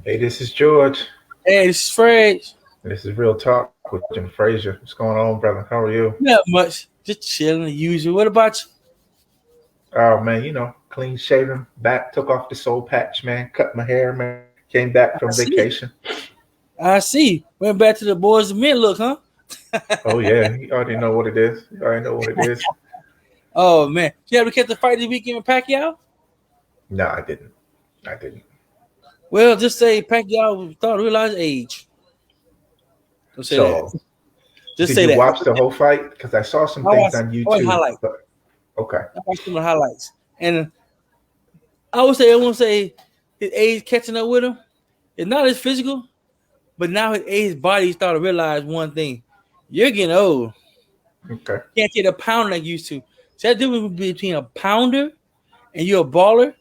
Hey, this is George. Hey, this is Fred. This is Real Talk with Jim Frazier. What's going on, brother? How are you? Not much. Just chilling the usual. What about Oh man, clean shaven, back, took off the soul patch, man, cut my hair, man. Came back you? from I see. vacation. I see. Went back to the boys and men look, huh? Oh yeah, you already know what it is. You already know what it is. Oh man. You ever catch the fight this weekend with Pacquiao? No, I didn't. I didn't. Well, just say Pacquiao thought realized age. Don't say that. So, Just did say you that. watch the whole fight? Because I saw some I things watched on I watched YouTube. highlights. But okay, I watched some of the highlights. And I won't say his age catching up with him. It's not his physical, but now his body started to realize one thing. You're getting old. okay, Can't get a pounder like you used to. So that difference between a pounder and you're a baller,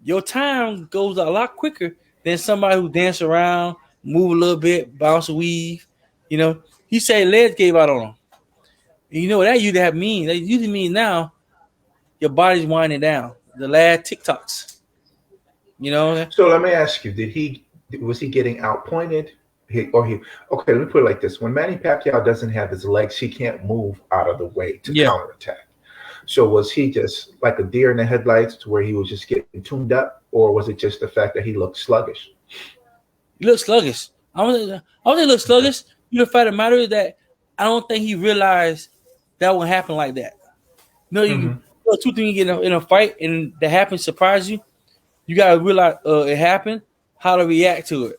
your time goes a lot quicker than somebody who dance around, move a little bit, bounce a weave. You know, he said legs gave out on him. And you know what that usually have mean? That usually means now your body's winding down. The last TikToks. You know? So let me ask you: was he getting outpointed? He okay? Let me put it like this: when Manny Pacquiao doesn't have his legs, he can't move out of the way to Yeah. counterattack. So was he just like a deer in the headlights, to where he was just getting tuned up, or was it just the fact that he looked sluggish? He looks sluggish. I was look Okay. sluggish. You know, the fact of the matter is that I don't think he realized that would happen like that. No, Hmm. two things you get in a fight and that happens surprise you. You gotta realize it happened, how to react to it.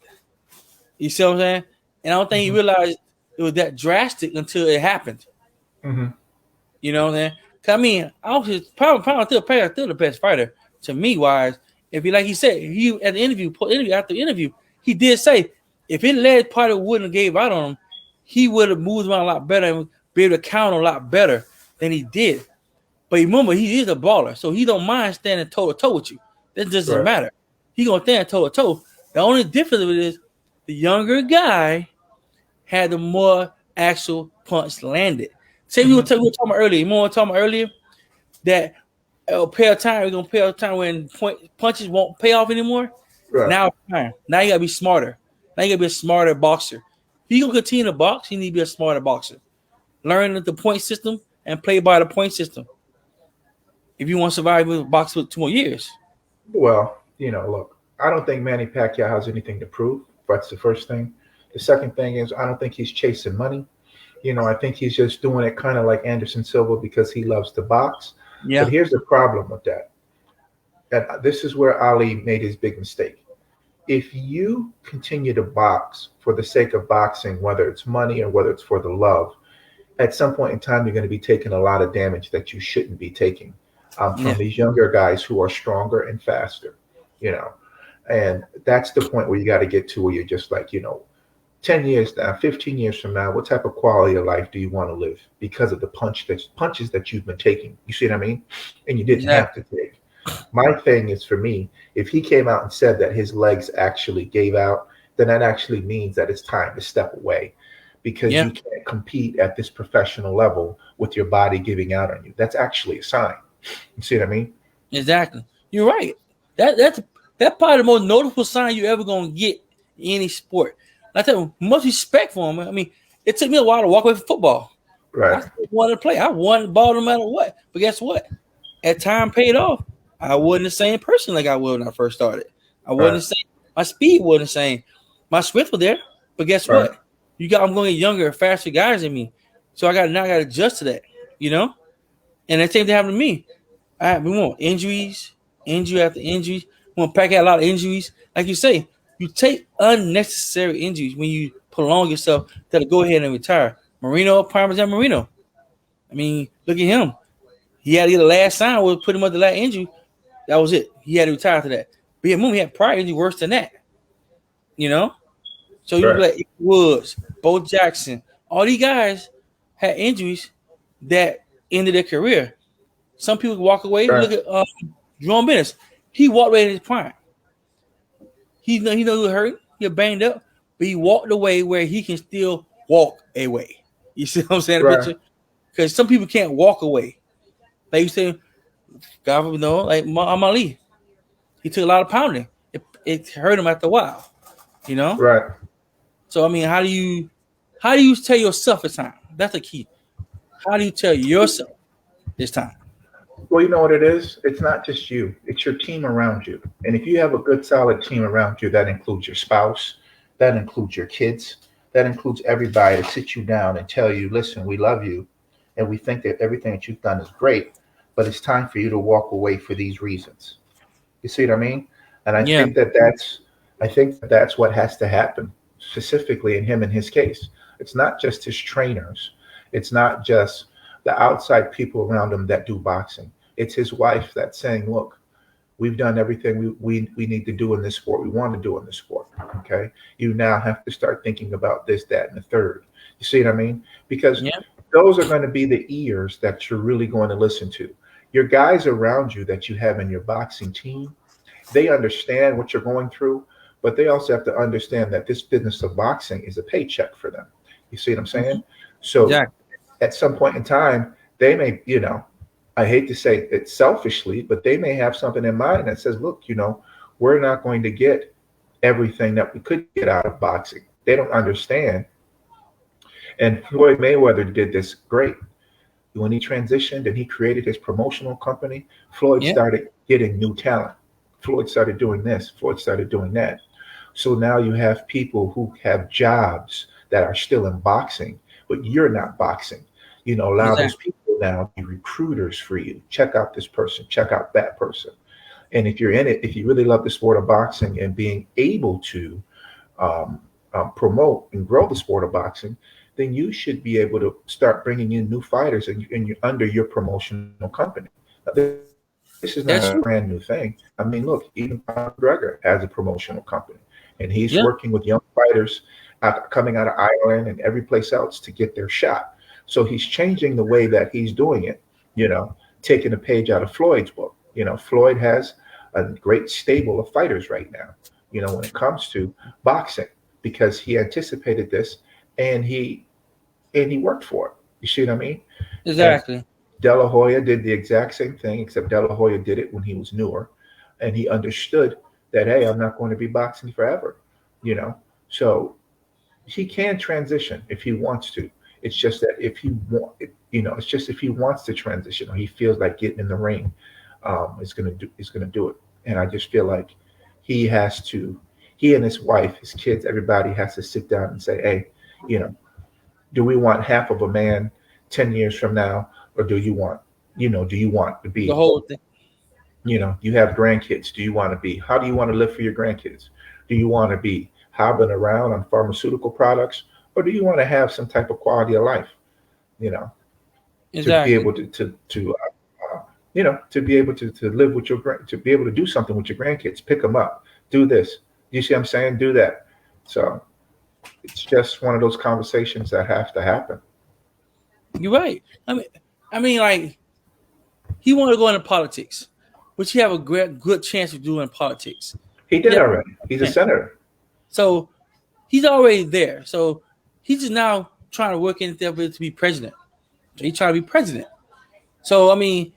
You see what I'm saying? And I don't think he Hmm. realized it was that drastic until it happened. Hmm. You know what I'm saying? 'Cause I mean, I was just still the best fighter to me. Wise, if he like he said, he at the interview after the interview, he did say if his leg part wouldn't have gave out on him, he would have moved around a lot better and be able to counter a lot better than he did. But remember, he is a baller, so he don't mind standing toe to toe with you. That doesn't Right. matter. He gonna stand toe to toe. The only difference of it is the younger guy had the more actual punch landed. Say Hmm. we were talking about earlier. You know what we were talking about earlier that a pair of time we're gonna pay a time when punches won't pay off anymore. Right. Now it's time. Now you gotta be smarter. Now you gotta be a smarter boxer. If you gonna continue to box, you need to be a smarter boxer. Learn the point system and play by the point system. If you want to survive with box for 2 more years. Well, look, I don't think Manny Pacquiao has anything to prove. That's the first thing. The second thing is I don't think he's chasing money. I think he's just doing it kind of like Anderson Silva because he loves to box. But Yeah. here's the problem with that. And this is where Ali made his big mistake. If you continue to box for the sake of boxing, whether it's money or whether it's for the love, at some point in time, you're going to be taking a lot of damage that you shouldn't be taking from Yeah. these younger guys who are stronger and faster, you know. And that's the point where you got to get to where you're just like, 10 years now, 15 years from now, what type of quality of life do you want to live because of the punches that you've been taking? You see what I mean? And you didn't have Exactly. to take. My thing is, for me, if he came out and said that his legs actually gave out, then that actually means that it's time to step away because Yeah. you can't compete at this professional level with your body giving out on you. That's actually a sign. You see what I mean? Exactly. You're right. That's that probably the most noticeable sign you ever gonna get in any sport. I tell you, much respect for him. I mean, it took me a while to walk away from football. Right. I still wanted to play. I wanted the ball no matter what. But guess what? At time paid off. I wasn't the same person like I was when I first started. I wasn't Right. the same. My speed wasn't the same. My strength was there. But guess Right. what? I'm going to get younger, faster guys than me. So I got to adjust to that. You know. And that same thing happened to me. We want injuries, injury after injury. We want to pack out a lot of injuries. Like you say, you take unnecessary injuries when you prolong yourself to go ahead and retire. Marino, Parmesan Marino. I mean, look at him. He had to get the last sign was put him up the last injury. That was it. He had to retire to that. But yeah, he had prior injury worse than that. You know? So you look Right. like Woods, Bo Jackson, all these guys had injuries that ended their career. Some people walk away. Right. Look at Jerome Bennis. He walked away in his prime. He know he was hurt. He was banged up, but he walked away where he can still walk away. You see what I'm saying? The Right. picture? Because some people can't walk away. Like you say, God, like Ali. He took a lot of pounding. It hurt him after a while. You know. Right. So I mean, how do you tell yourself it's time? That's the key. How do you tell yourself it's time? Well, you know what it is? It's not just you, it's your team around you. And if you have a good, solid team around you, that includes your spouse, that includes your kids, that includes everybody to sit you down and tell you, listen, we love you and we think that everything that you've done is great, but it's time for you to walk away for these reasons. You see what I mean? And Yeah, I think that that's what has to happen specifically in him in his case. It's not just his trainers. It's not just the outside people around him that do boxing. It's his wife that's saying, look, we've done everything we need to do in this sport. We want to do in this sport. Okay. You now have to start thinking about this, that, and the third. You see what I mean? Because yeah, those are going to be the ears that you're really going to listen to. Your guys around you that you have in your boxing team, they understand what you're going through, but they also have to understand that this business of boxing is a paycheck for them. You see what I'm saying? mhm, So exactly. at some point in time, they may, I hate to say it selfishly, but they may have something in mind that says, look, we're not going to get everything that we could get out of boxing. They don't understand. And Floyd Mayweather did this great. When he transitioned and he created his promotional company, Floyd Yeah, started getting new talent. Floyd started doing this, Floyd started doing that. So now you have people who have jobs that are still in boxing, but you're not boxing. Allow those exactly. people now to be recruiters for you. Check out this person, check out that person. And if you're in it, if you really love the sport of boxing and being able to um, promote and grow the sport of boxing, then you should be able to start bringing in new fighters and you're under your promotional company. Now, this is not a brand new That's thing. true. I mean, look, even Conor McGregor has a promotional company, and he's working Yeah, with young fighters coming out of Ireland and every place else to get their shot. So he's changing the way that he's doing it, taking a page out of Floyd's book. Floyd has a great stable of fighters right now, when it comes to boxing, because he anticipated this and he worked for it. You see what I mean? And exactly. De La Hoya did the exact same thing, except De La Hoya did it when he was newer, and he understood that, hey, I'm not going to be boxing forever, you know. So he can transition if he wants to. It's just that if he want, it's just if he wants to transition or he feels like getting in the ring, is gonna do it. And I just feel like he has to, he and his wife, his kids, everybody has to sit down and say, hey, you know, do we want half of a man 10 years from now, or do you want to The be, whole thing. you have grandkids. Do you want to be? How do you want to live for your grandkids? Do you want to be hobbling around on pharmaceutical products, or do you want to have some type of quality of life? You know, to be Exactly. able to be able to live with to be able to do something with your grandkids, pick them up, do this. You see what I'm saying? Do that. So it's just one of those conversations that have to happen. You're right. I mean, like he wanted to go into politics, which he have a great good chance of doing politics. He He did have a already. He's a chance. senator. So he's already there. So he's just now trying to work in there to be president. So he's trying to be president. So I mean,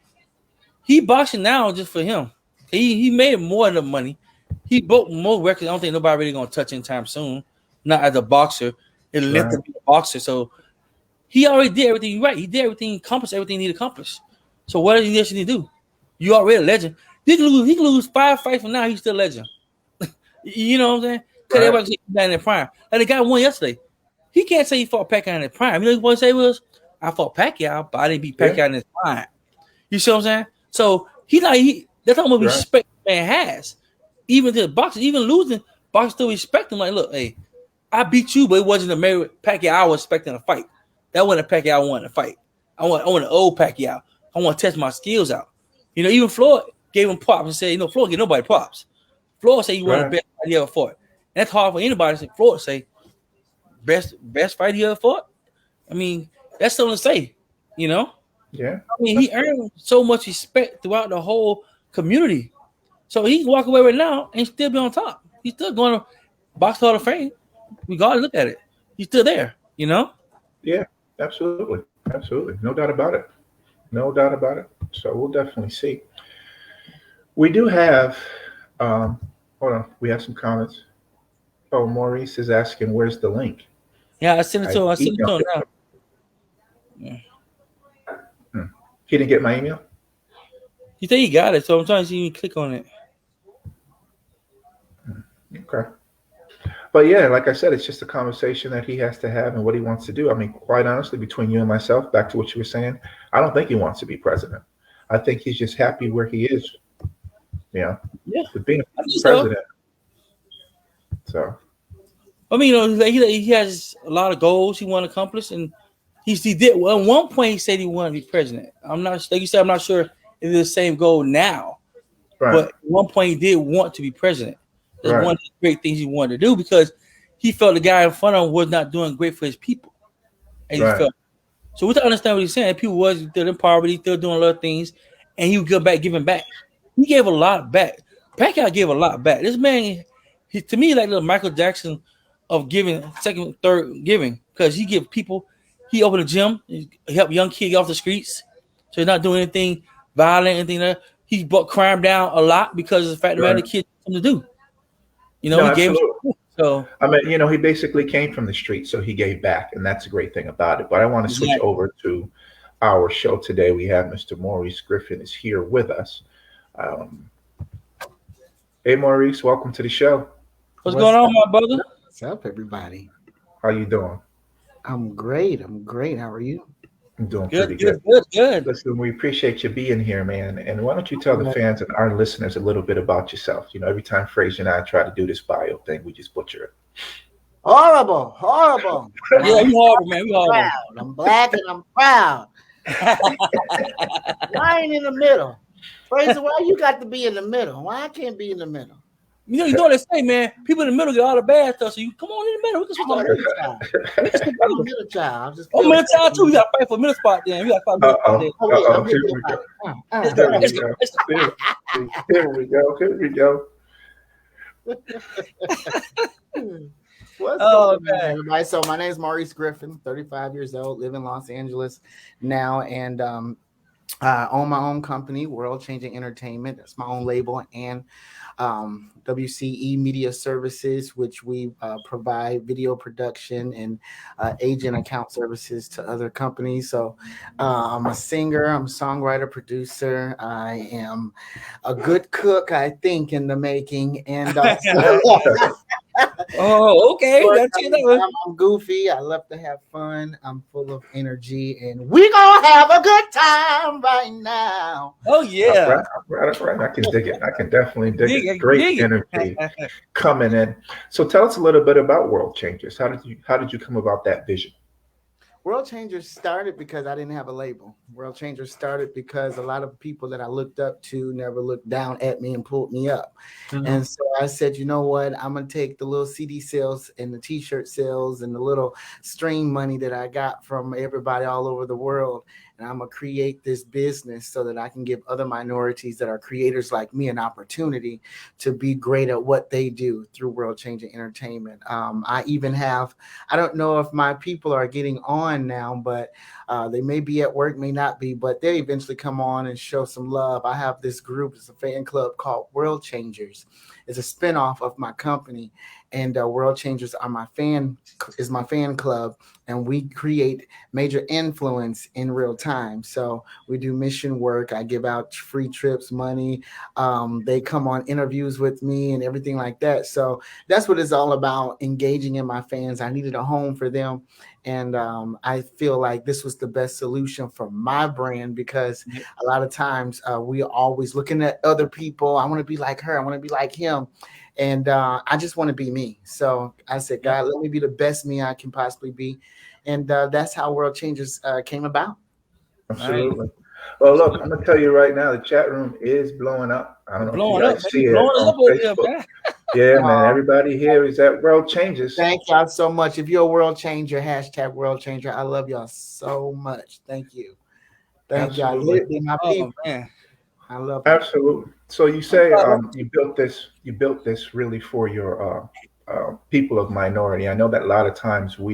he boxing now just for him. He made more than the money. He broke more records. I don't think nobody really gonna touch anytime soon. Not as a boxer. It left Right. to be a boxer. So he already did everything right. He did everything, accomplished everything he need to accomplish. So what does he need to do? You already a legend. He can lose 5 fights from now. He's still a legend. You know what I'm saying? Because Right. everybody say he's not in their prime. Like the guy won yesterday. He can't say he fought Pacquiao in his prime. You know what he want to say was, I fought Pacquiao, but I didn't beat Yeah. Pacquiao in his prime. You see what I'm saying? So that's how much Right. respect man has. Even to the boxers, even losing, boxers still respect him. Like, look, hey, I beat you, but it wasn't a Mary Pacquiao I was expecting a fight. That wasn't a Pacquiao I wanted to fight. I want an old Pacquiao. I want to test my skills out. Even Floyd gave him props and said, Floyd give nobody props. Floyd said he won the Right. best fight he ever fought. And that's hard for anybody to say. Floyd say best fight he ever fought. I mean, that's something to say, you know. Yeah. I mean, he Absolutely. earned so much respect throughout the whole community. So he can walk away right now and still be on top. He's still going to box Hall of Fame. We got to look at it. He's still there, you know? Yeah. Absolutely. Absolutely. No doubt about it. No doubt about it. So we'll definitely see. We do have. Um, Hold on. We have some comments. Oh, Maurice is asking, where's the link? Yeah, I sent it I to him. I sent it to emailed him it. now. Yeah. Hmm. He didn't get my email? He said he got it, so I'm trying to see if you click on it. Okay. But yeah, like I said, it's just a conversation that he has to have and what he wants to do. I mean, quite honestly, between you and myself, back to what you were saying, I don't think he wants to be president. I think he's just happy where he is, you know, Yeah, with being I think so. president. So, I mean, he has a lot of goals he want to accomplish, and he did. Well, at one point, he said he wanted to be president. I'm not like you said. I'm not sure if it's the same goal now, right, but at one point, he did want to be president. That's right, one of the great things he wanted to do because he felt the guy in front of him was not doing great for his people, and he right, felt. So we have to understand what he's saying. People was still in poverty, still doing a lot of things, and he would go back giving back. He gave a lot back. Pacquiao gave a lot back. This man, to me, like little Michael Jackson of giving, second, third giving, because he give people. He opened a gym, he helped young kids get off the streets, so he's not doing anything violent, anything like that. He brought crime down a lot because of the fact of the matter right. the kids have something to do. No, He gave absolutely. them so I mean, he basically came from the street, so he gave back, and that's a great thing about it. But I want to switch exactly. over to our show today. We have Mr. Maurice Griffin is here with us. Um, hey, Maurice, welcome to the show. What's going What's on, up? my brother? What's up, everybody? How you doing? I'm great. I'm great. How are you? I'm doing Good, pretty good, good. good, good. Listen, we appreciate you being here, man. And why don't you tell the Uh, fans and our listeners a little bit about yourself? Every time Fraser and I try to do this bio thing, we just butcher it. Horrible, horrible. Yeah, I'm we horrible, man. We horrible. proud. I'm black and I'm proud. Why ain't in the middle? Fraser, why you got to be in the middle? Why I can't be in the middle? You know what they say, man. People in the middle get all the bad stuff. So you come on in the middle. We can switch I'm a on. middle child. We can switch I'm a over. middle child. I just Oh, feel middle child too. We bad. got to fight for a middle spot. Then we got to fight Uh middle spot. oh. Then. Oh Uh wait, oh. I'm Here getting we go. about it. Let's go. Here we Let's go. go. Let's go. Here we go. Here we go. What's Oh going on, man. everybody? So my name is Maurice Griffin, 35 years old, live in Los Angeles now, and I own my own company, World Changing Entertainment. That's my own label, and WCE Media Services, which we provide video production and agent account services to other companies. So I'm a singer, I'm a songwriter, producer. I am a good cook, I think, in the making, and Oh, okay. course, That's it. That was- I'm goofy. I love to have fun. I'm full of energy, and we gonna have a good time right now. Oh All yeah. right, all right, all right. I can dig it. I can definitely dig Dig it. it. Great Dig energy it. coming in. So tell us a little bit about World Changers. How did you come about that vision? World Changers started because I didn't have a label. World Changers started because a lot of people that I looked up to never looked down at me and pulled me up. Mhm. And so I said, you know what? I'm going to take the little CD sales and the t-shirt sales and the little stream money that I got from everybody all over the world. And I'm going to create this business so that I can give other minorities that are creators like me an opportunity to be great at what they do through World Changing Entertainment. I even have, I don't know if my people are getting on now, but they may be at work, may not be, but they eventually come on and show some love. I have this group, it's a fan club called World Changers. It's a spinoff of my company, and World Changers are my fan club, and we create major influence in real time. So we do mission work. I give out free trips, money. They come on interviews with me and everything like that. So that's what it's all about, engaging in my fans. I needed a home for them. And I feel like this was the best solution for my brand because a lot of times we are always looking at other people. I want to be like her. I want to be like him. And I just want to be me. So I said, God, let me be the best me I can possibly be. And that's how World Changers came about. Nice. Absolutely. Well, look, I'm gonna tell you right now, the chat room is blowing up. I don't It's know if you blowing up, guys man. see You it blowing us on up over here, Facebook. man. Yeah, man. Uh, Everybody here is at World Changes. Thank y'all so much. If you're a world changer, hashtag world changer. I love y'all so much. Thank you. Thank y'all. Absolutely. Literally, my Oh people. man. I love them. Absolutely. So you I'm say proud of you built this really for your people of minority. I know that a lot of times um,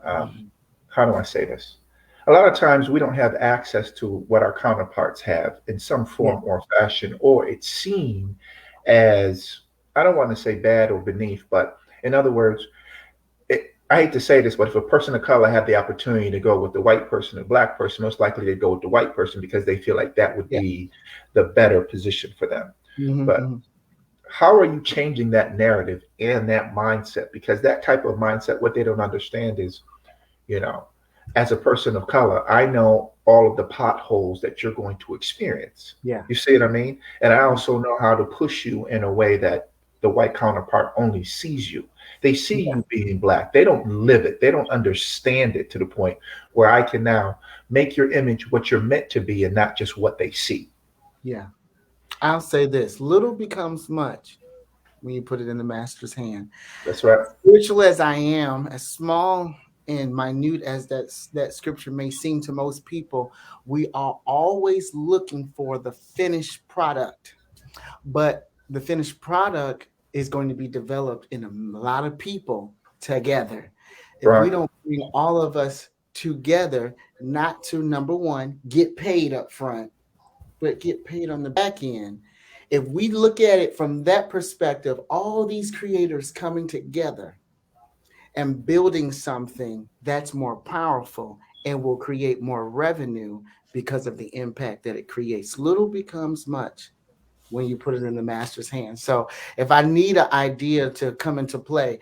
Mhm. how do I say this? A lot of times we don't have access to what our counterparts have in some Yeah. form or fashion, or it's seen as, I don't want to say bad or beneath, but In other words, I hate to say this, but if a person of color had the opportunity to go with the white person or black person, most likely they'd go with the white person because they feel like that would Yeah. be the better position for them. But Mm-hmm. how are you changing that narrative and that mindset? Because that type of mindset, what they don't understand is, you know, as a person of color, I know all of the potholes that you're going to experience. Yeah. You see what I mean? And I also know how to push you in a way that the white counterpart only sees you. They see Yeah. you being black. They don't live it. They don't understand it to the point where I can now make your image what you're meant to be and not just what they see. Yeah. I'll say this: little becomes much when you put it in the master's hand. That's right. Spiritual as I am, as small and minute as that scripture may seem to most people, we are always looking for the finished product. But the finished product is going to be developed in a lot of people together. If we Right. don't bring all of us together, not to number one, get paid up front, but get paid on the back end. If we look at it from that perspective, all these creators coming together and building something that's more powerful and will create more revenue because of the impact that it creates. Little becomes much when you put it in the master's hands. So if I need an idea to come into play,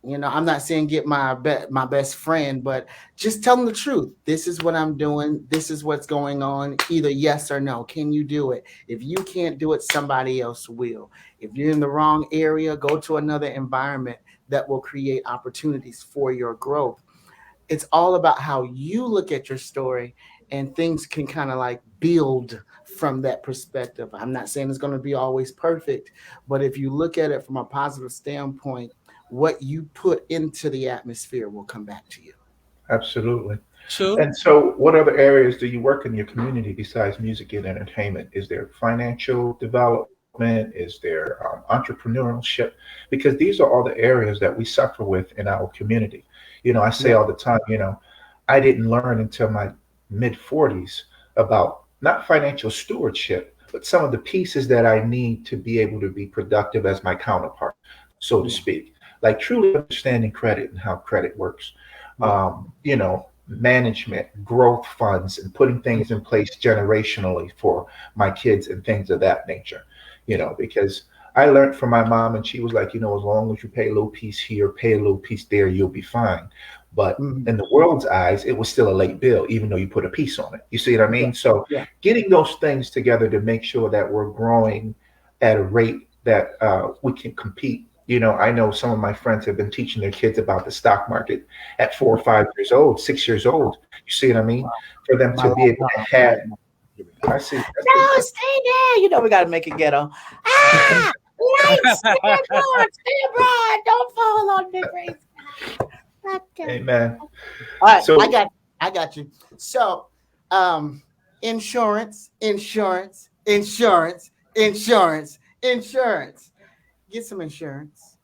I'm not saying get my best friend, but just tell them the truth. This is what I'm doing. This is what's going on. Either yes or no. Can you do it? If you can't do it, somebody else will. If you're in the wrong area, go to another environment that will create opportunities for your growth. It's all about how you look at your story, and things can kind of like build from that perspective. I'm not saying it's going to be always perfect, but if you look at it from a positive standpoint, what you put into the atmosphere will come back to you. Absolutely. True. And so, what other areas do you work in your community besides music and entertainment? Is there financial development? Is there entrepreneurship? Because these are all the areas that we suffer with in our community. I say Yeah. all the time, I didn't learn until my mid 40s about not financial stewardship, but some of the pieces that I need to be able to be productive as my counterpart, so to Yeah. speak. Like truly understanding credit and how credit works, Yeah. management, growth funds, and putting things in place generationally for my kids and things of that nature. Yeah. Because I learned from my mom, and she was like, as long as you pay a little piece here, pay a little piece there, you'll be fine. But Mhm. in the world's eyes, it was still a late bill, even though you put a piece on it. You see what I Yeah. mean? So Yeah. getting those things together to make sure that we're growing at a rate that we can compete. I know some of my friends have been teaching their kids about the stock market at 4 or 5 years old, 6 years old. You see what I mean? For them My to life. be able No, to have, no. Here we go. I see. No, stay there. We got to make it ghetto. Ah, lights, stay abroad, stay abroad. Don't fall on the gray sky. Amen. All right, So I got you. So, um, insurance, insurance, insurance, insurance, insurance. Get some insurance,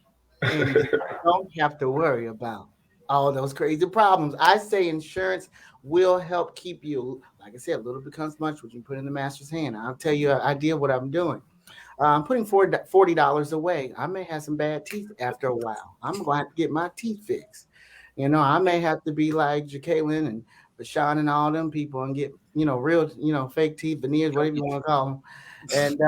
and you don't have to worry about all those crazy problems. I say insurance will help keep you, like I said, little becomes much, which you put in the master's hand. I'll tell you an idea of what I'm doing. I'm putting $40 away. I may have some bad teeth after a while. I'm going to have to get my teeth fixed. I may have to be like Jacqueline and Bashan and all them people and get, real, fake teeth, veneers, whatever you want to call them, and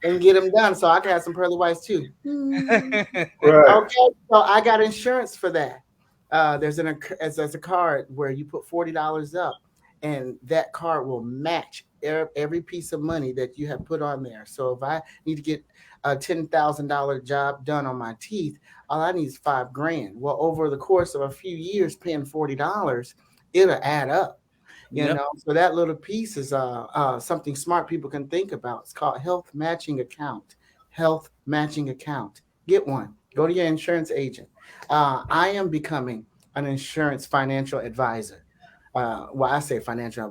and get them done so I can have some pearly whites too. right, Okay, so I got insurance for that. There's a card where you put $40 up, and that card will match every piece of money that you have put on there. So if I need to get a $10,000 job done on my teeth, all I need is 5 grand. Well, over the course of a few years, paying $40, it'll add up. Yep. So that little piece is something smart people can think about. It's called health matching account. Health matching account. Get one. Go to your insurance agent. I am becoming an insurance financial advisor. Well, I say financial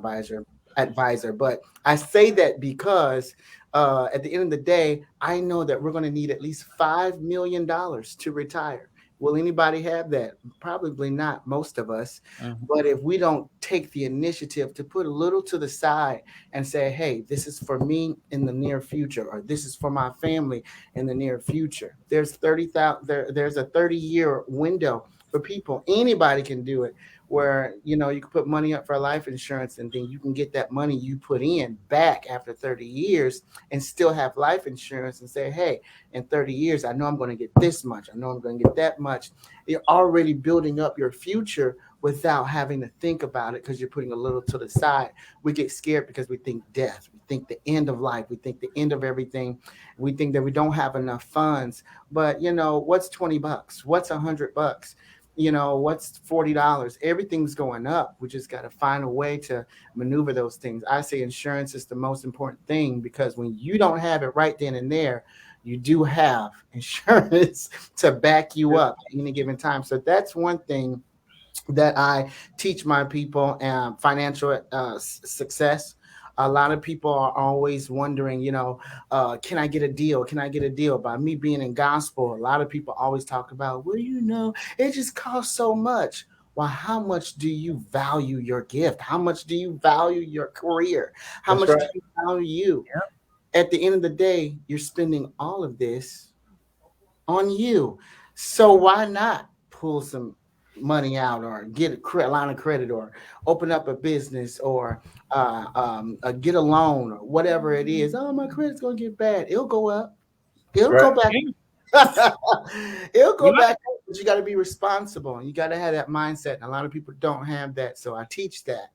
advisor, but I say that because at the end of the day, I know that we're going to need at least $5 million to retire. Will anybody have that? Probably not, most of us. Mhm. But if we don't take the initiative to put a little to the side and say, hey, this is for me in the near future, or this is for my family in the near future. There's a 30-year window for people. Anybody can do it, where you can put money up for life insurance, and then you can get that money you put in back after 30 years and still have life insurance and say, hey, in 30 years, I know I'm going to get this much. I know I'm going to get that much. You're already building up your future without having to think about it because you're putting a little to the side. We get scared because we think death. We think the end of life. We think the end of everything. We think that we don't have enough funds. But, what's $20? What's $100? What's $40? Everything's going up. We just got to find a way to maneuver those things. I say insurance is the most important thing, because when you don't have it right then and there, you do have insurance to back you up at any given time. So that's one thing that I teach my people, financial success. A lot of people are always wondering, can I get a deal? Can I get a deal? By me being in gospel, a lot of people always talk about, well, it just costs so much. Well, how much do you value your gift? How much do you value your career? How That's much right. do you value you? At the end of the day, you're spending all of this on you. So why not pull some money out, or get a line of credit, or open up a business, or get a loan, or whatever it is? Oh, my credit's going to get bad. It'll go up. It'll go Right. back. Yeah, It'll go you're right. back up, but you got to be responsible, and you got to have that mindset. And a lot of people don't have that. So I teach that.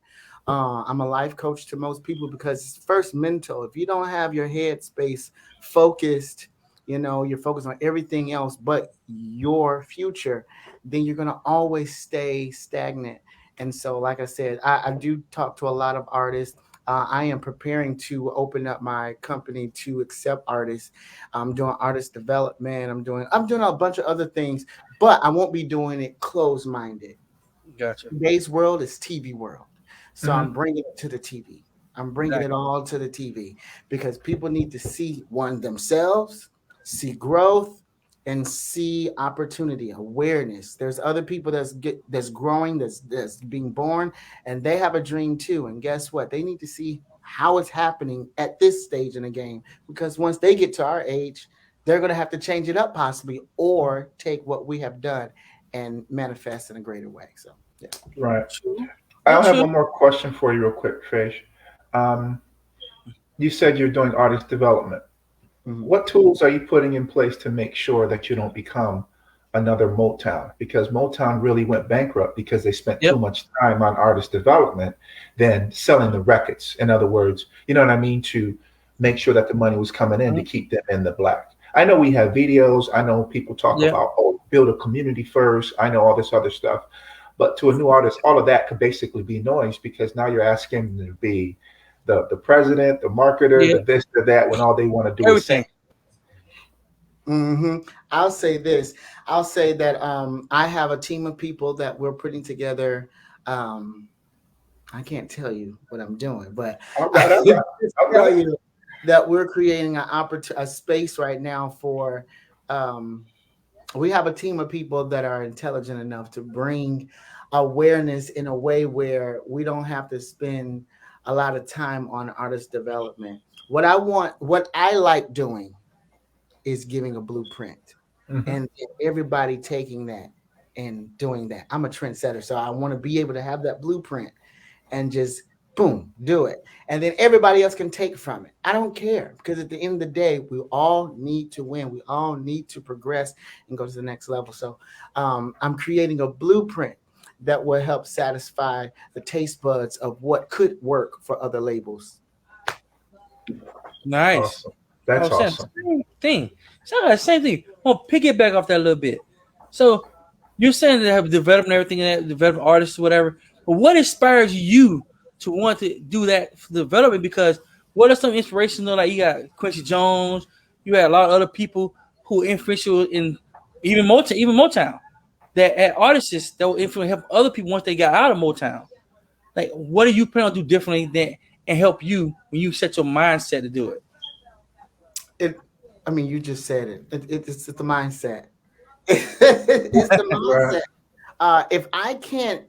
I'm a life coach to most people, because it's first mental. If you don't have your head space focused, you're focused on everything else but your future, then you're going to always stay stagnant. And so, like I said, I do talk to a lot of artists. I am preparing to open up my company to accept artists. I'm doing artist development. I'm doing a bunch of other things, but I won't be doing it closed minded. Gotcha. Today's world is TV world. So Hmm. I'm bringing it to the TV. I'm bringing it Exactly. all to the TV, because people need to see one themselves, see growth, and see opportunity, awareness. There's other people that's growing, that's being born, and they have a dream too. And guess what? They need to see how it's happening at this stage in the game, because once they get to our age, they're going to have to change it up possibly, or take what we have done and manifest in a greater way. So, yeah. Right. True. I'll That's have true. one more question for you, real quick, Fish. Um, you said you're doing artist development. Mhm. What tools are you putting in place to make sure that you don't become another Motown? Because Motown really went bankrupt because they spent too Yep. much time on artist development than selling the records. In other words, you know what I mean? To make sure that the money was coming in to Mhm. keep them in the black. I know we have videos. I know people talk Yep. about, oh, build a community first. I know all this other stuff. But to a new artist, all of that could basically be noise, because now you're asking them to be the president, the marketer, Yeah. the this, the that, when all they want to do is sing. Everything. hmm I'll say this. I'll say that I have a team of people that we're putting together. Um, I can't tell you what I'm doing, but All I right, all can right, just all tell right. you that we're creating a space right now for. Um, we have a team of people that are intelligent enough to bring awareness in a way where we don't have to spend a lot of time on artist development. What I like doing is giving a blueprint, Hmm. and everybody taking that and doing that. I'm a trendsetter, so I want to be able to have that blueprint and just boom, do it. And then everybody else can take from it. I don't care, because at the end of the day, we all need to win. We all need to progress and go to the next level. So I'm creating a blueprint that will help satisfy the taste buds of what could work for other labels. Nice. Awesome. I That's was saying awesome. the same thing. Same thing. Well, piggyback off that a little bit. So you're saying they have developed and everything, and developed artists or whatever. But what inspires you to want to do that for development? Because what are some inspirational? Like you got Quincy Jones, you had a lot of other people who are influential in even Motown. That at artists that will influence help other people once they got out of Motown. Like, what do you plan on do differently than and help you when you set your mindset to do it? It, I mean, you just said it. It's the mindset. It's the Right. mindset. If I can't,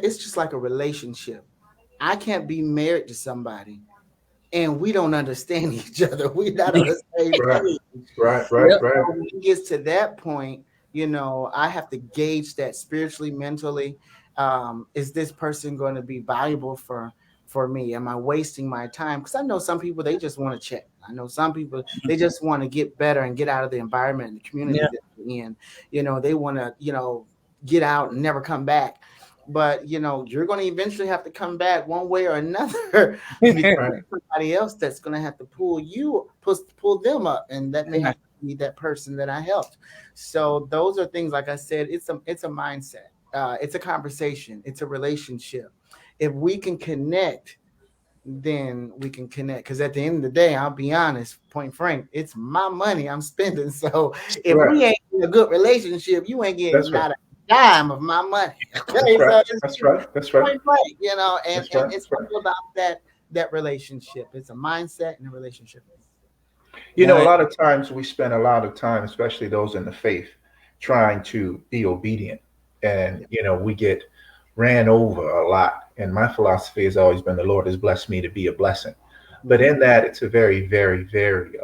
it's just like a relationship. I can't be married to somebody and we don't understand each other. We're not on the same Right. page. Right. Right. Yep. Right. When it gets to that point, I have to gauge that spiritually, mentally. Is this person going to be valuable for me? Am I wasting my time? Because I know some people they just want to check. I know some people they just want to get better and get out of the environment and the community Yeah. that they're in. They want to get out and never come back. But you're going to eventually have to come back one way or another because Right. somebody else that's going to have to pull them up, and that may have to be that person that I helped. So those are things, like I said, it's a mindset, it's a conversation, it's a relationship. If we can connect, then we can connect, because at the end of the day, I'll be honest, point frank, it's my money I'm spending. So if Right. we ain't in a good relationship, you ain't getting That's right. not a dime of my money. That's Okay, right. so it's That's right. That's right. point blank, and That's and right. it's That's right. all about that relationship. It's a mindset and a relationship. A Right. lot of times we spend a lot of time, especially those in the faith, trying to be obedient. And, we get ran over a lot. And my philosophy has always been the Lord has blessed me to be a blessing. But Mhm. in that, it's a very, very, very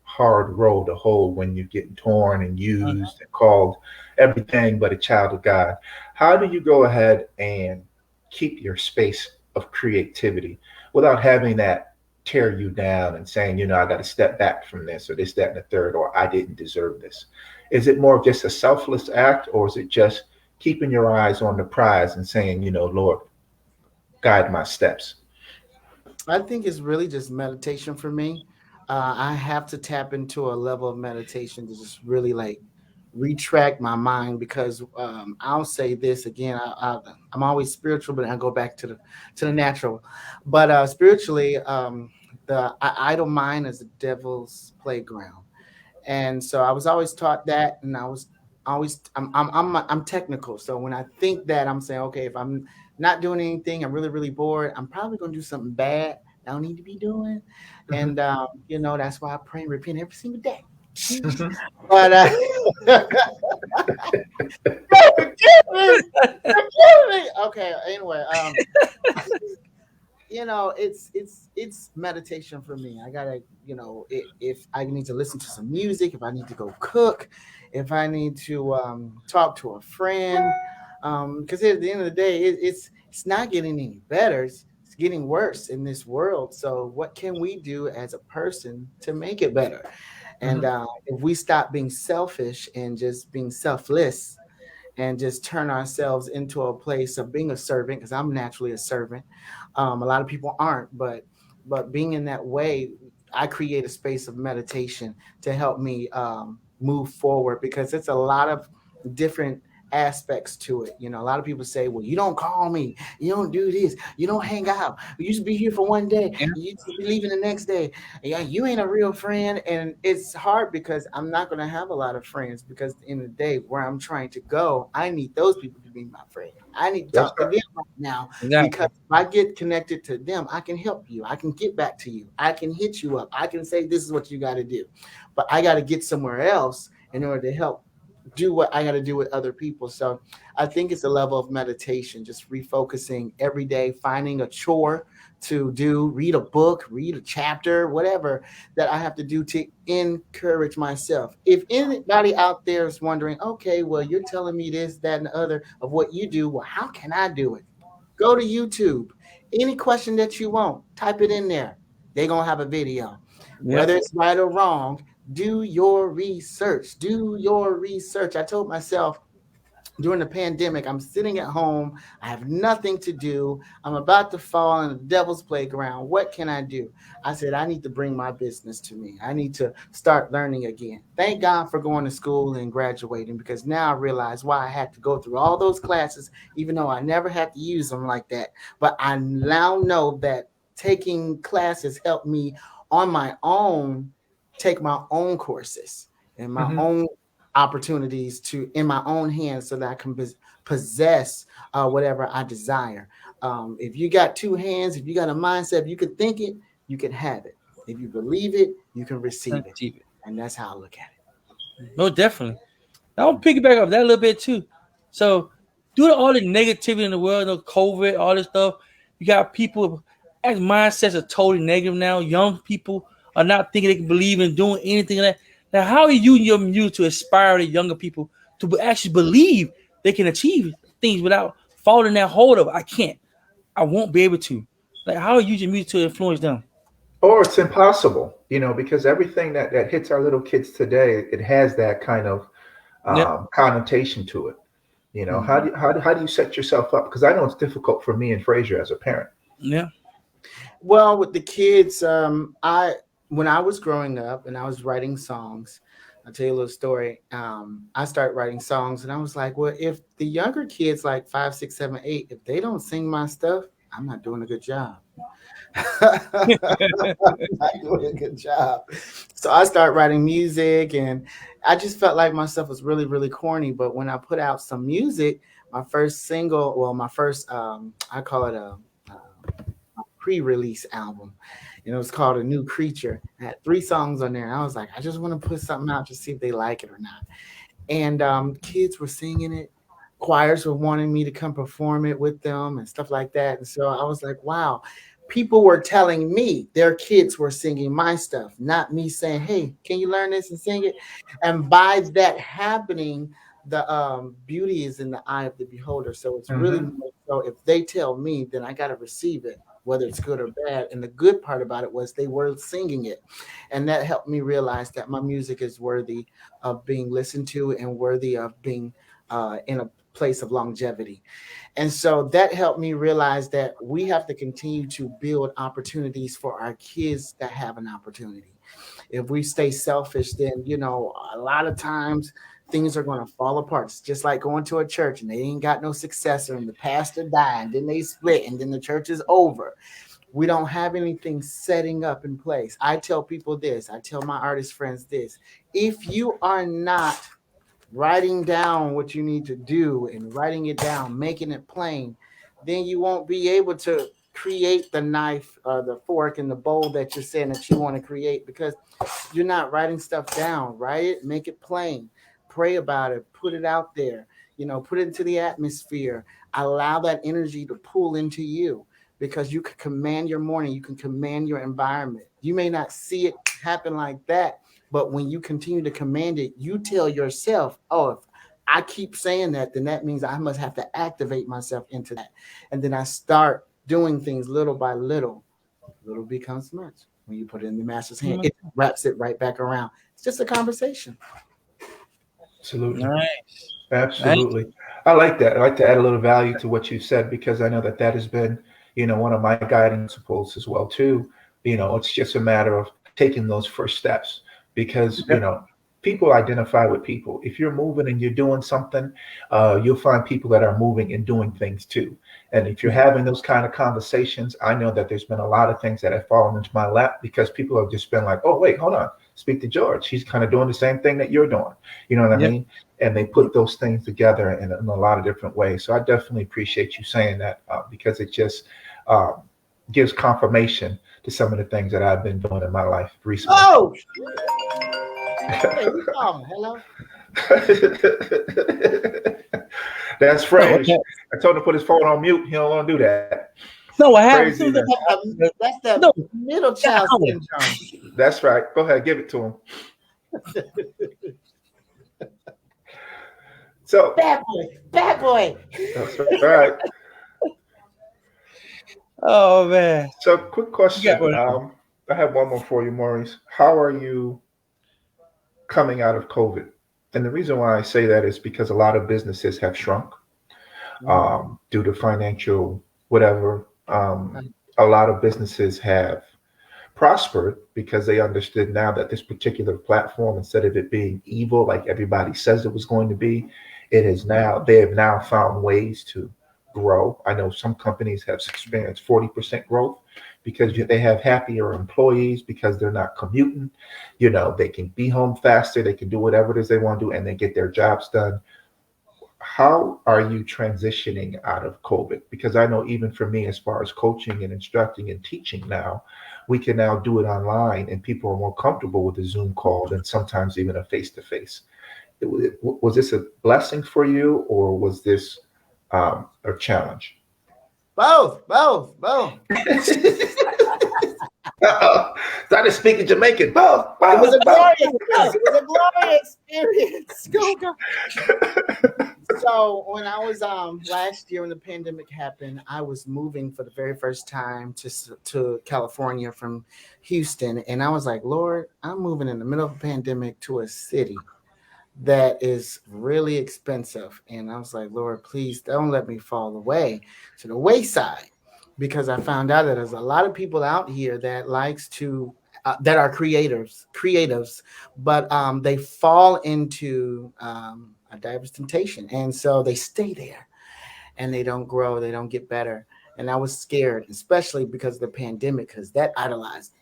hard road to hold when you're getting torn and Mhm. used and called everything but a child of God. How do you go ahead and keep your space of creativity without having that tear you down and saying, I got to step back from this or this, that, and the third, or I didn't deserve this? Is it more of just a selfless act, or is it just keeping your eyes on the prize and saying, Lord, guide my steps? I think it's really just meditation for me. I have to tap into a level of meditation to just really like retract my mind, because I'll say this again. I'm always spiritual, but I go back to the natural. But spiritually, the idle mind is the devil's playground. And so I was always taught that, and I was always I'm technical. So when I think that, I'm saying, okay, if I'm not doing anything, I'm really really bored, I'm probably going to do something bad I don't need to be doing. Hmm. And that's why I pray and repent every single day. Hmm. But forgive me, forgive me. Okay, anyway, it's meditation for me. I gotta, if I need to listen to some music, if I need to go cook, if I need to talk to a friend, because at the end of the day, it's not getting any better. It's getting worse in this world. So what can we do as a person to make it better? And Hmm. if we stop being selfish and just being selfless, and just turn ourselves into a place of being a servant, because I'm naturally a servant. A lot of people aren't, but being in that way, I create a space of meditation to help me move forward, because it's a lot of different aspects to it. A lot of people say, well, you don't call me, you don't do this, you don't hang out, you used to be here for one day, Yeah. you used to be leaving the next day. Yeah, you ain't a real friend. And it's hard, because I'm not going to have a lot of friends, because at the end of the day, where I'm trying to go, I need those people to be my friend. I need to That's talk to right. them right now, because Exactly. if I get connected to them, I can help you, I can get back to you, I can hit you up, I can say this is what you got to do. But I got to get somewhere else in order to help do what I got to do with other people. So I think it's a level of meditation, just refocusing every day, finding a chore to do, read a book, read a chapter, whatever that I have to do to encourage myself. If anybody out there is wondering, okay, well, you're telling me this, that, and the other of what you do, well, how can I do it? Go to YouTube. Any question that you want, type it in there. They're going to have a video. Yep. Whether it's right or wrong, do your research. Do your research. I told myself during the pandemic, I'm sitting at home. I have nothing to do. I'm about to fall in the devil's playground. What can I do? I said, I need to bring my business to me. I need to start learning again. Thank God for going to school and graduating, because now I realize why I had to go through all those classes, even though I never had to use them like that. But I now know that taking classes helped me on my own take my own courses and my Hmm. own opportunities to in my own hands, so that I can possess whatever I desire. If you got two hands, if you got a mindset, if you can think it, you can have it. If you believe it, you can receive it. Achieve it. And that's how I look at No, definitely. I'll piggyback off that a little bit too. So, due to all the negativity in the world, COVID, all this stuff, you got people as mindsets are totally negative now. Young people are not thinking they can believe in doing anything like that. Now, how are you using your music to inspire the younger people to actually believe they can achieve things without falling that hold of I can't, I won't be able to. Like, how are you using music to influence them? Or it's impossible, because everything that hits our little kids today, it has that kind of Yep. connotation to it. Mhm. How do you set yourself up? Because I know it's difficult for me and Frazier as a parent. Yeah. Well, with the kids, I when I was growing up and I was writing songs, I'll tell you a little story. I started writing songs and I was like, well, if the younger kids like 5, 6, 7, 8, if they don't sing my stuff, I'm not doing a good job. I'm not doing a good job. So I started writing music and I just felt like my stuff was really, really corny. But when I put out some music, my first single, well, my first, I call it a pre-release album. It was called A New Creature. I had 3 songs on there. And I was like, I just want to put something out to see if they like it or not. And kids were singing it. Choirs were wanting me to come perform it with them and stuff like that. And so I was like, wow, people were telling me their kids were singing my stuff, not me saying, hey, can you learn this and sing it? And by that happening, the beauty is in the eye of the beholder. So it's really Hmm. more so if they tell me, then I got to receive it, whether it's good or bad. And the good part about it was they were singing it. And that helped me realize that my music is worthy of being listened to and worthy of being in a place of longevity. And so that helped me realize that we have to continue to build opportunities for our kids that have an opportunity. If we stay selfish, then, a lot of times things are going to fall apart. It's just like going to a church and they ain't got no successor and the pastor died and then they split and then the church is over. We don't have anything setting up in place. I tell people this, I tell my artist friends this: if you are not writing down what you need to do and writing it down, making it plain, then you won't be able to create the knife or the fork and the bowl that you're saying that you want to create, because you're not writing stuff down. Write it, make it plain, pray about it, put it out there, put it into the atmosphere, allow that energy to pull into you, because you can command your morning, you can command your environment. You may not see it happen like that, but when you continue to command it, you tell yourself, oh, if I keep saying that, then that means I must have to activate myself into that. And then I start doing things little by little. Little becomes much. When you put it in the master's hand, it wraps it right back around. It's just a conversation. Absolutely. Nice. Nice. Absolutely. I like that. I like to add a little value to what you said because I know that has been, one of my guiding principles as well too. It's just a matter of taking those first steps because, Yep. people identify with people. If you're moving and you're doing something, you'll find people that are moving and doing things too. And if you're having those kind of conversations, I know that there's been a lot of things that have fallen into my lap because people have just been like, oh, wait, hold on. Speak to George. He's kind of doing the same thing that you're doing. You know what I Yep. mean? And they put those things together in a lot of different ways. So I definitely appreciate you saying that because it just um, gives confirmation to some of the things that I've been doing in my life recently. Oh, hey, who's calling? Hello? That's No, what Frage. I told him to put his phone on mute. He don't want to do that. no, what happened? Craziness. That's that No, middle child syndrome. That's right. Go ahead, give it to him. So Bad boy, bad boy. that's right. oh man, So quick you got question. one. I have one more for you, Maurice. How are you coming out of COVID? And the reason why I say that is because a lot of businesses have shrunk Mm. due to financial whatever. A lot of businesses have prospered because they understood now that this particular platform, instead of it being evil like everybody says it was going to be, they have now found ways to grow. I know some companies have experienced 40% growth because they have happier employees because they're not commuting. They can be home faster, they can do whatever it is they want to do, and they get their jobs done. How are you transitioning out of COVID? Because I know even for me, as far as coaching and instructing and teaching now, we can now do it online and people are more comfortable with a Zoom call than sometimes even a face to face. Was this a blessing for you, or was this a challenge? Both. Started speaking Jamaican. Both, It was both, a both. glorious experience. It was a glorious experience. Go. So when I was last year when the pandemic happened, I was moving for the very first time to California from Houston, and I was like, Lord, I'm moving in the middle of a pandemic to a city that is really expensive, and I was like, Lord, please don't let me fall away to the wayside, because I found out that there's a lot of people out here that likes to that are creatives, but they fall into a diverse temptation, and so they stay there and they don't grow, they don't get better. And I was scared, especially because of the pandemic, because that idolized,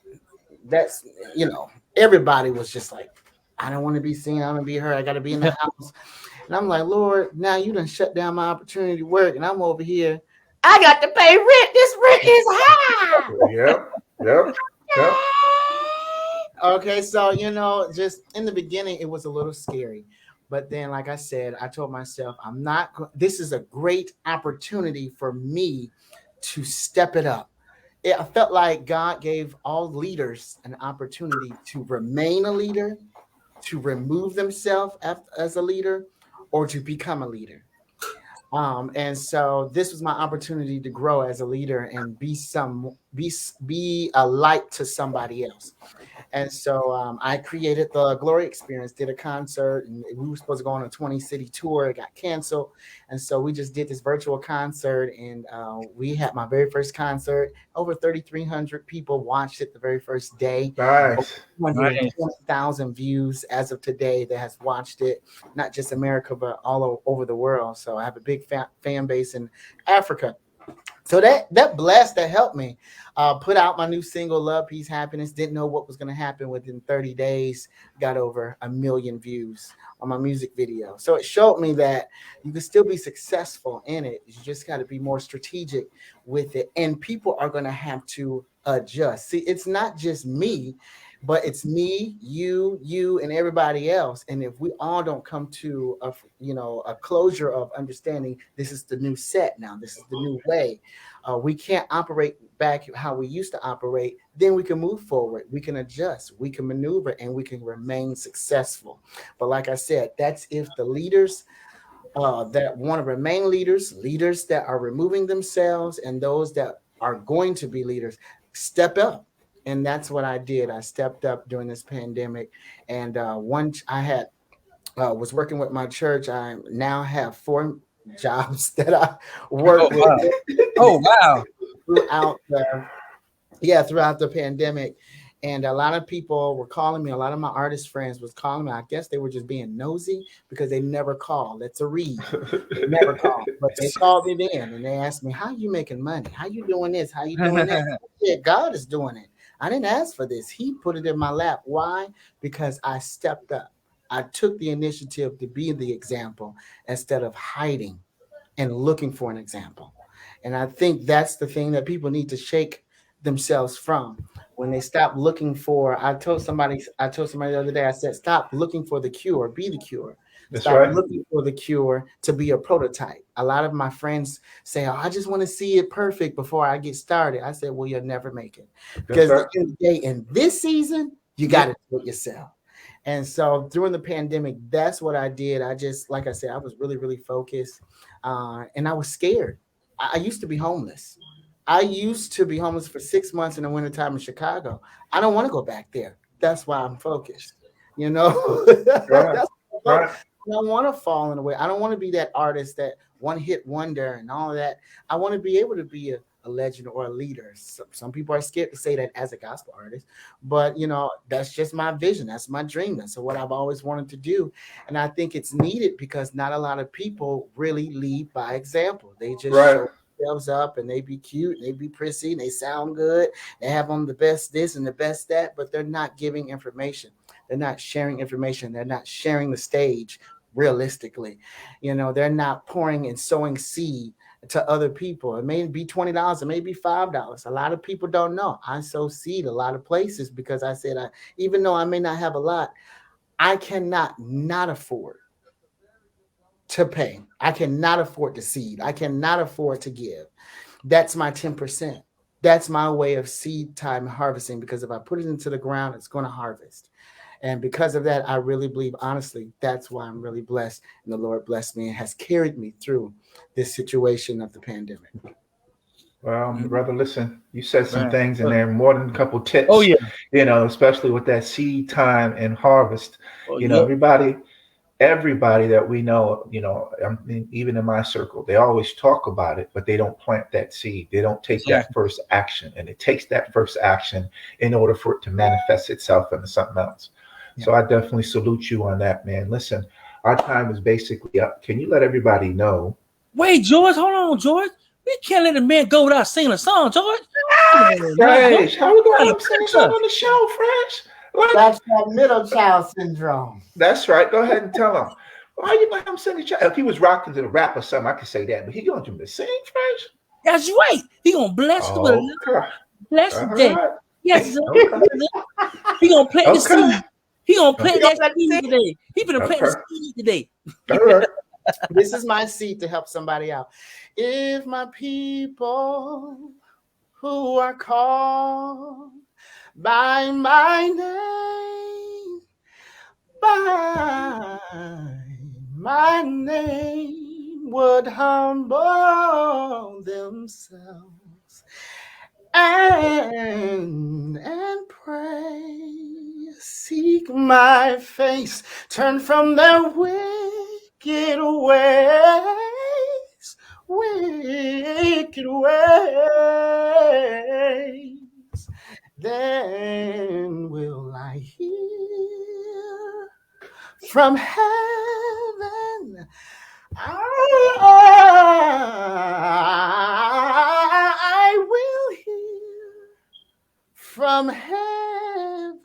that's, you know, everybody was just like, I don't want to be seen, I don't want to be heard, I got to be in the house. And I'm like, Lord, now you done shut down my opportunity to work, and I'm over here, I got to pay rent, this rent is high. Yep, yep, yep. Okay, so just in the beginning, it was a little scary, but then, like I said, I told myself, I'm not. This is a great opportunity for me to step it up. I felt like God gave all leaders an opportunity to remain a leader, to remove themselves as a leader, or to become a leader. And so this was my opportunity to grow as a leader and be a light to somebody else. And so I created the Glory Experience, did a concert, and we were supposed to go on a 20-city tour. It got canceled. And so we just did this virtual concert, and we had my very first concert. Over 3,300 people watched it the very first day. Over Nice. Nice. 220,000 views as of today that has watched it, not just America, but all over the world. So I have a big fan base in Africa. So that blessed, that helped me put out my new single, Love, Peace, Happiness. Didn't know what was going to happen. Within 30 days, got over 1 million views on my music video. So it showed me that you can still be successful in it. You just got to be more strategic with it, and people are going to have to adjust. See, it's not just me, but it's me, you, and everybody else. And if we all don't come to a closure of understanding, this is the new set now, this is the new way. We can't operate back how we used to operate. Then we can move forward. We can adjust. We can maneuver, and we can remain successful. But like I said, that's if the leaders that want to remain leaders that are removing themselves, and those that are going to be leaders, step up. And that's what I did. I stepped up during this pandemic. And one, I had was working with my church. I now have 4 jobs that I Oh work with wow. Oh wow. throughout throughout the pandemic. And a lot of people were calling me. A lot of my artist friends was calling me. I guess they were just being nosy because they never call. That's a read. They never call, but they called me then and they asked me, "How you making money? How you doing this? How you doing that?" Yeah, God is doing it. I didn't ask for this. He put it in my lap. Why? Because I stepped up. I took the initiative to be the example instead of hiding and looking for an example. And I think that's the thing that people need to shake themselves from. When they stop looking for, I told somebody the other day, I said, stop looking for the cure, be the cure. That's Stop right. looking for the cure to be a prototype. A lot of my friends say, "Oh, I just want to see it perfect before I get started." I said, "Well, you'll never make it. That's Because at right. the end of the day, in this season, you got to do it yourself." And so during the pandemic, that's what I did. I just, like I said, I was really, really focused, and I was scared. I used to be homeless. I used to be homeless for 6 months in the wintertime in Chicago. I don't want to go back there. That's why I'm focused. Right. That's why I'm Right. focused. I don't want to fall in the way. I don't want to be that artist that one hit wonder and all of that. I want to be able to be a legend or a leader. Some people are scared to say that as a gospel artist, but that's just my vision. That's my dream. That's what I've always wanted to do. And I think it's needed because not a lot of people really lead by example. They just Right. show themselves up and they be cute, and they be prissy, and they sound good. They have on the best this and the best that, but they're not giving information. They're not sharing information. They're not sharing the stage realistically. They're not pouring and sowing seed to other people. It may be $20, it may be $5. A lot of people don't know. I sow seed a lot of places because I said, even though I may not have a lot, I cannot not afford. to pay. I cannot afford to seed. I cannot afford to give. That's my 10%. That's my way of seed time harvesting, because if I put it into the ground, it's going to harvest. And because of that, I really believe, honestly, that's why I'm really blessed. And the Lord blessed me and has carried me through this situation of the pandemic. Well, brother, listen, you said some Right. things in there, more than a couple tips. Oh yeah. Especially with that seed time and harvest. Oh, You know, yep. everybody that we know, I mean, even in my circle, they always talk about it, but they don't plant that seed. They don't take that Exactly. first action, and it takes that first action in order for it to manifest itself into something else. Yeah. So I definitely salute you on that, man. Listen, our time is basically up. Can you let everybody know? Wait, George, hold on, George. We can't let a man go without singing a song, George. Come on, man, George. Fresh, how we gonna Trying let to him sing a press song us. on the show, Fresh? What? That's that middle child syndrome. That's right. Go ahead and tell him. Why you let him sing a child? If he was rocking to the rap or something, I could say that. But he going to me to sing, Fresh? That's right. He gonna bless us with a little Okay. blessed All day. right. Yes, sir. Okay. He gonna plant the Okay. seed. He gonna plant He gonna that plant the seed seed. today. He gonna plant the Okay. seed today. All right. This is my seed to help somebody out. If my people who are called by my name, by my name, would humble themselves and pray, seek my face, turn from their wicked ways, then will I hear from heaven. I will hear from heaven,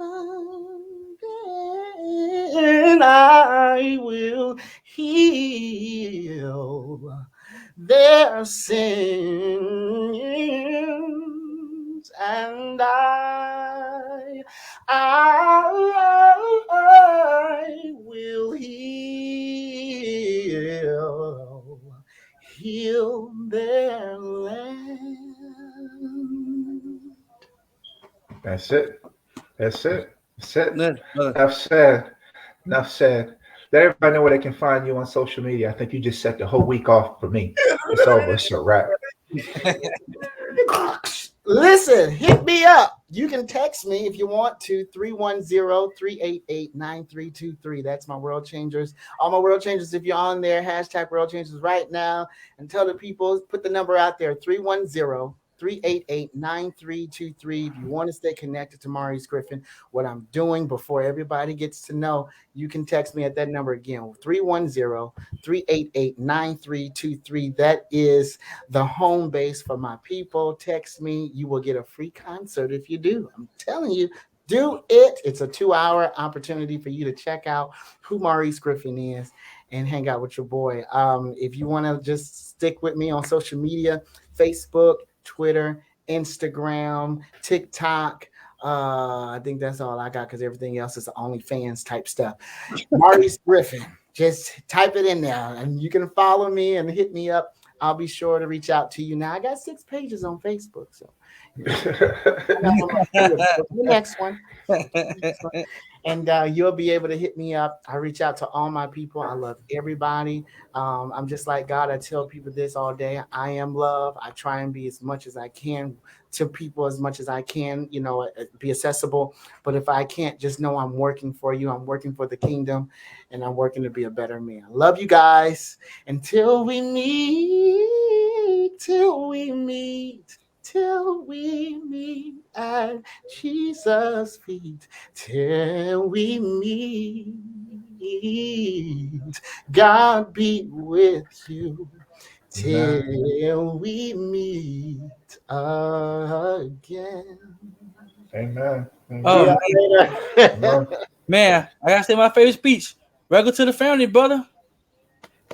and I will heal their sins, and I will heal their land. That's it. That's it. That's it. Brother. Enough said. Enough said. Let everybody know where they can find you on social media. I think you just set the whole week off for me. It's over. It's a wrap. Listen, hit me up. You can text me if you want to, 310-388-9323. That's my World Changers. All my World Changers, if you're on there, hashtag World Changers right now, and tell the people, put the number out there, 310-388-9323. If you want to stay connected to Maurice Griffin, what I'm doing before everybody gets to know, you can text me at that number again, 310-388-9323. That is the home base for my people. Text me. You will get a free concert if you do. I'm telling you, do it. It's a 2-hour opportunity for you to check out who Maurice Griffin is and hang out with your boy. If you want to just stick with me on social media, Facebook, Twitter, Instagram, TikTok. I think that's all I got because everything else is OnlyFans type stuff. Maurice Griffin. Just type it in there and you can follow me and hit me up. I'll be sure to reach out to you. Now I got 6 pages on Facebook, so the next one. And you'll be able to hit me up. I reach out to all my people. I love everybody. I'm just like God. I tell people this all day. I am love. I try and be as much as I can to people as much as I can, be accessible. But if I can't, just know I'm working for you. I'm working for the kingdom and I'm working to be a better man. I love you guys. Until we meet, till we meet at Jesus' feet, till we meet. God be with you till we meet again. Amen. Oh, Amen. man, I gotta say my favorite speech. Regular to the family, brother.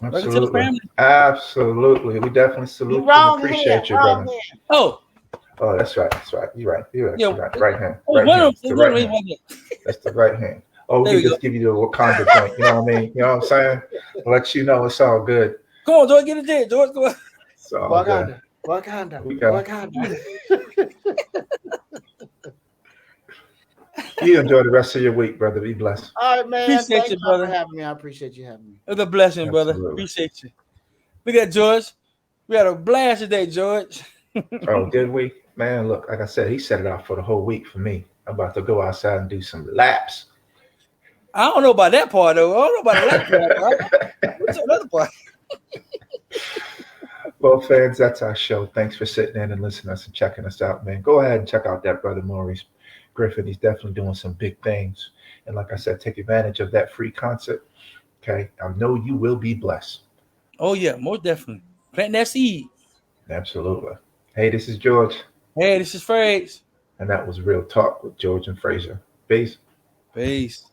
Regular to the Absolutely. family. Absolutely. We definitely salute You you wrong and appreciate hand, you, wrong brother. hand. Oh, That's right. That's right. You're right. You're right. yeah. You're right. Right hand. Oh, Right one of hand. them. The right hand. That's the right hand. Or we There could we go. just give you the Wakanda joint. You know what I mean? You know what I'm saying? Let you know it's all good. Come on, George, get it there, George. Come on. It's all good. Wakanda, Wakanda, We got. Wakanda. You enjoy the rest of your week, brother. Be blessed. All right, man. Appreciate Thanks you, for brother. having me. I appreciate you having me. It was a blessing, brother. Absolutely. Appreciate you. We got George. We had a blast today, George. Oh, did we? Man, look, like I said, he set it out for the whole week for me. I'm about to go outside and do some laps. I don't know about that part though. I don't know about the last part. What's another part? Well, fans, that's our show. Thanks for sitting in and listening to us and checking us out, man. Go ahead and check out that brother Maurice Griffin. He's definitely doing some big things. And like I said, take advantage of that free concert. Okay. I know you will be blessed. Oh yeah, most definitely. Plant that seed. Absolutely. Hey, this is George. Hey, this is Freights. And that was Real Talk with George and Fraser. Peace. Peace.